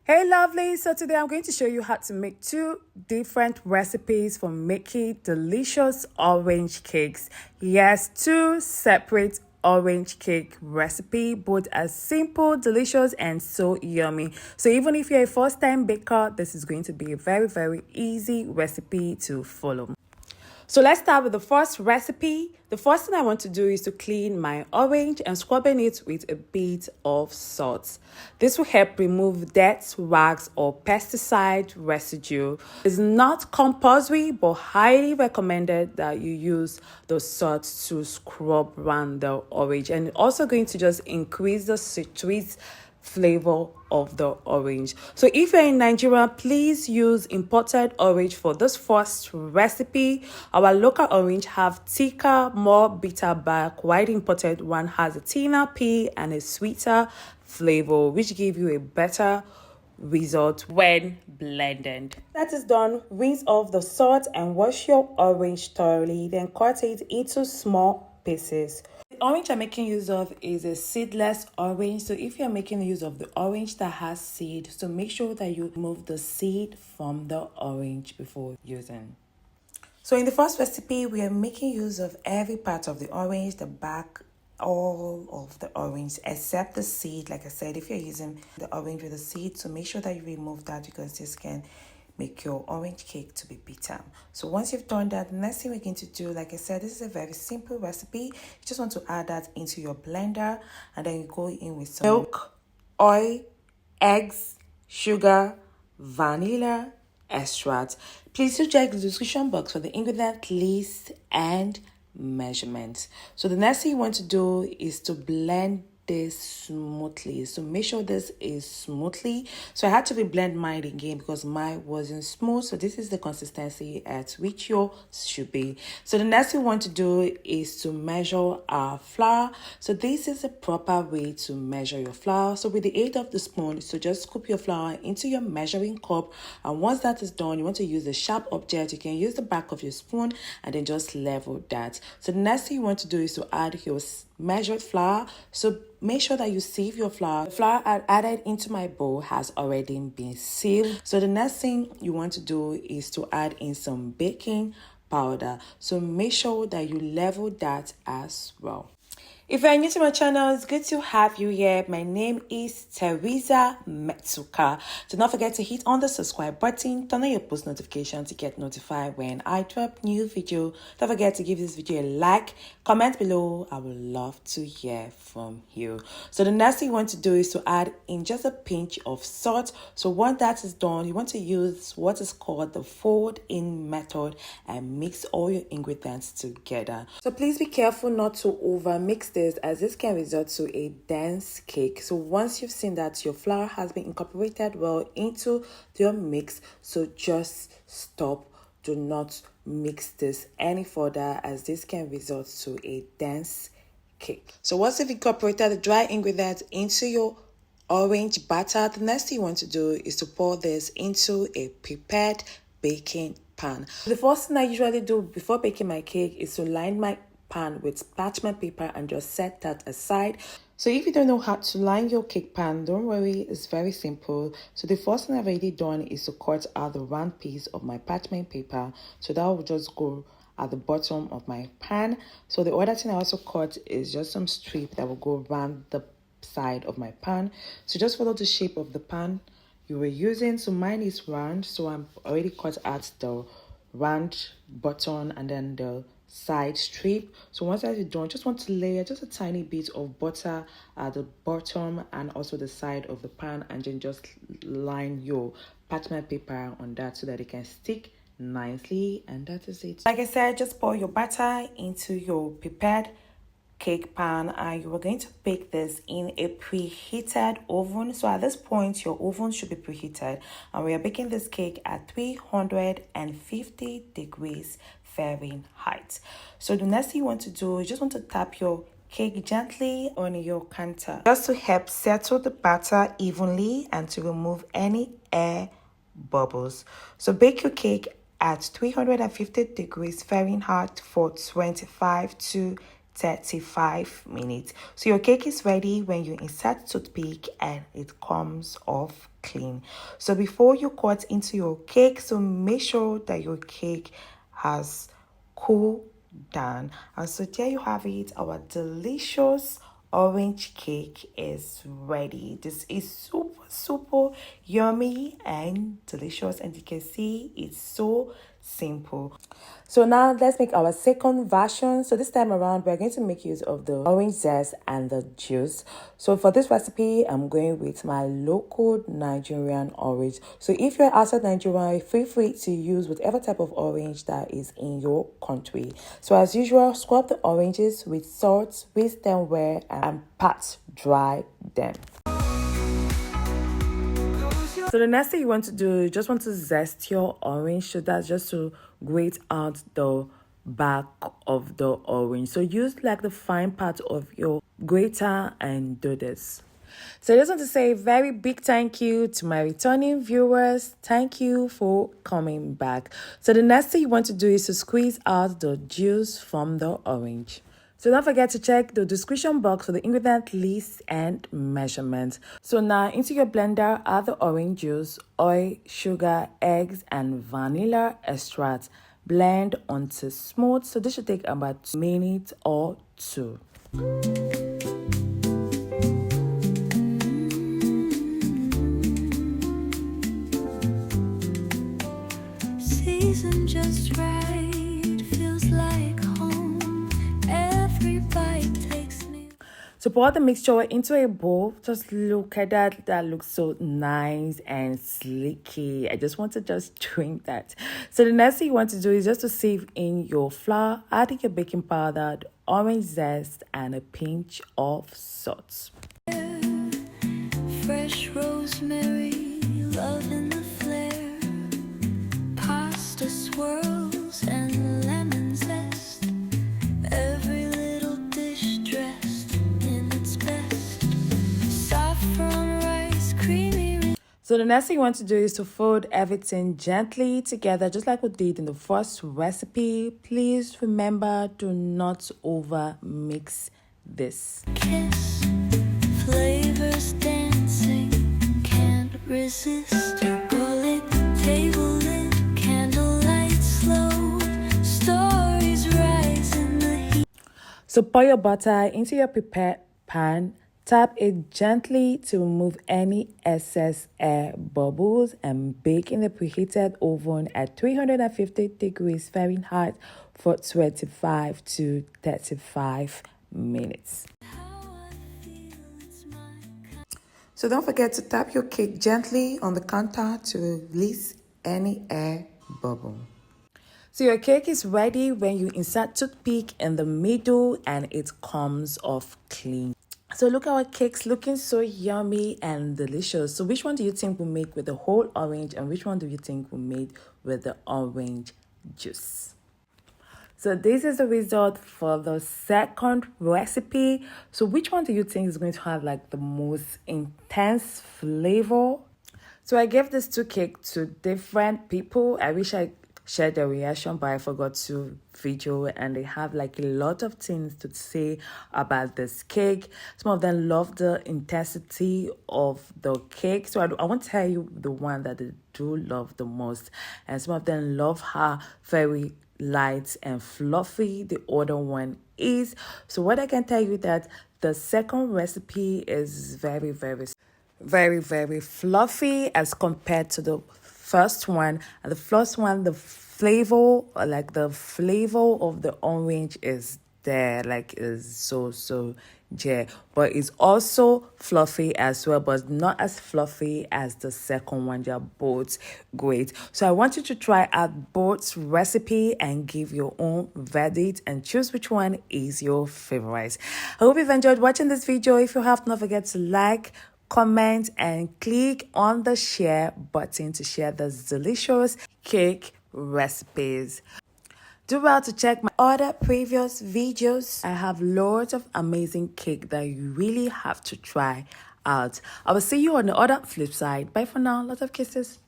Hey lovely, so today I'm going to show you how to make two different recipes for making delicious orange cakes. Yes, two separate orange cake recipe, both as simple, delicious and so yummy. So even if you're a first time baker, this is going to be a very easy recipe to follow. So let's start with the first recipe. The first thing I want to do is to clean my orange and scrubbing it with a bit of salt. This will help remove dirt, wax or pesticide residue. It's not compulsory but highly recommended that you use the salt to scrub around the orange, and also going to just increase the sweet flavor of the orange. So if you're in Nigeria, please use imported orange for this first recipe. Our local orange have thicker, more bitter bark, while the imported one has a thinner peel and a sweeter flavor, which give you a better result when blended. That is done, rinse off the salt and wash your orange thoroughly, then cut it into small pieces. The orange I'm making use of is a seedless orange. So if you're making use of the orange that has seed, so make sure that you remove the seed from the orange before using. So in the first recipe, we are making use of every part of the orange, the back, all of the orange except the seed. Like I said, if you're using the orange with the seed, so make sure that you remove that because this can make your orange cake to be bitter. So once you've done that, the next thing we're going to do, like I said, this is a very simple recipe. You just want to add that into your blender, and then you go in with some milk, oil, eggs, sugar, vanilla extract. Please do check the description box for the ingredient list and measurements. So the next thing you want to do is to blend this smoothly. So make sure this is smoothly. So I had to blend mine again because mine wasn't smooth. So this is the consistency at which yours should be. So the next thing we want to do is to measure our flour. So this is a proper way to measure your flour. So with the aid of the spoon, so just scoop your flour into your measuring cup, and once that is done, you want to use a sharp object. You can use the back of your spoon and then just level that. So the next thing you want to do is to add your measured flour. So make sure that you sieve your flour. The flour I added into my bowl has already been sieved. So the next thing you want to do is to add in some baking powder. So make sure that you level that as well. If you're new to my channel, it's good to have you here. My name is Theresa Metuka. Do not forget to hit on the subscribe button, turn on your post notification to get notified when I drop new video. Don't forget to give this video a like, comment below. I would love to hear from you. So the next thing you want to do is to add in just a pinch of salt. So once that is done, you want to use what is called the fold in method and mix all your ingredients together. So please be careful not to over mix this, as this can result to a dense cake. So once you've seen that your flour has been incorporated well into your mix, so just stop. Do not mix this any further, as this can result to a dense cake. So once you've incorporated the dry ingredients into your orange batter, the next thing you want to do is to pour this into a prepared baking pan. The first thing I usually do before baking my cake is to line my pan with parchment paper and just set that aside. So if you don't know how to line your cake pan, don't worry, it's very simple. So the first thing I've already done is to cut out the round piece of my parchment paper. So that will just go at the bottom of my pan. So the other thing I also cut is just some strip that will go around the side of my pan. So just follow the shape of the pan you were using. So mine is round, so I'm already cut out the round button and then the side strip. So once that is done, just want to layer just a tiny bit of butter at the bottom and also the side of the pan, and then just line your parchment paper on that so that it can stick nicely, and that is it. Like I said, just pour your butter into your prepared cake pan, and you are going to bake this in a preheated oven. So at this point, your oven should be preheated, and we are baking this cake at 350 degrees Fahrenheit. So the next thing you want to do is just want to tap your cake gently on your counter, just to help settle the batter evenly and to remove any air bubbles. So bake your cake at 350 degrees Fahrenheit for 25 to 35 minutes. So your cake is ready when you insert toothpick and it comes off clean. So before you cut into your cake, so make sure that your cake has cooled down. And so there you have it, our delicious orange cake is ready. This is super yummy and delicious, and you can see it's so simple. So now let's make our second version. So this time around we're going to make use of the orange zest and the juice. So for this recipe I'm going with my local Nigerian orange. So if you're outside Nigeria, feel free to use whatever type of orange that is in your country. So as usual, scrub the oranges with salt, whisk them well, and pat dry them. So the next thing you want to do, you just want to zest your orange. So that's just to grate out the back of the orange. So use like the fine part of your grater and do this. So I just want to say a very big thank you to my returning viewers. Thank you for coming back. So the next thing you want to do is to squeeze out the juice from the orange. So don't forget to check the description box for the ingredient list and measurements. So now into your blender, add the orange juice, oil, sugar, eggs, and vanilla extract. Blend until smooth. So this should take about 2 minutes or 2. Season just right, feels like home. Every bite takes me. So pour the mixture into a bowl. Just look at that. That looks so nice and sleeky. I just want to just drink that. So the next thing you want to do is just to sieve in your flour, adding your baking powder, the orange zest, and a pinch of salt. Fresh rosemary, love in the flare. Pasta swirls and lemon zest. Every little dish dressed in its best. Saffron rice, creamy. So the next thing you want to do is to fold everything gently together, just like we did in the first recipe. Please remember, do not over mix this. Kiss, flavors dancing, can't resist. Bullet, table lit, candlelight slow. Stories rise in the heat. So pour your butter into your prepared pan. Tap it gently to remove any excess air bubbles and bake in the preheated oven at 350 degrees Fahrenheit for 25 to 35 minutes. So don't forget to tap your cake gently on the counter to release any air bubble. So your cake is ready when you insert toothpick in the middle and it comes off clean. So look at our cakes looking so yummy and delicious. So which one do you think we make with the whole orange and which one do you think we made with the orange juice? So this is the result for the second recipe. So which one do you think is going to have like the most intense flavor? So I gave this 2 cakes to different people. I wish I shared their reaction, but I forgot to video, and they have like a lot of things to say about this cake. Some of them love the intensity of the cake, so I won't tell you the one that they do love the most, and some of them love how very light and fluffy the other one is. So what I can tell you that the second recipe is very fluffy as compared to the first one. And the first one, the flavor of the orange is there, like is so yeah, but it's also fluffy as well, but not as fluffy as the second one. They're both great. So I want you to try out both recipe and give your own verdict and choose which one is your favorite. I hope you've enjoyed watching this video. If you have, don't forget to like, comment, and click on the share button to share those delicious cake recipes. Do well to check my other previous videos. I have loads of amazing cake that you really have to try out. I will see you on the other flip side. Bye for now. Lots of kisses.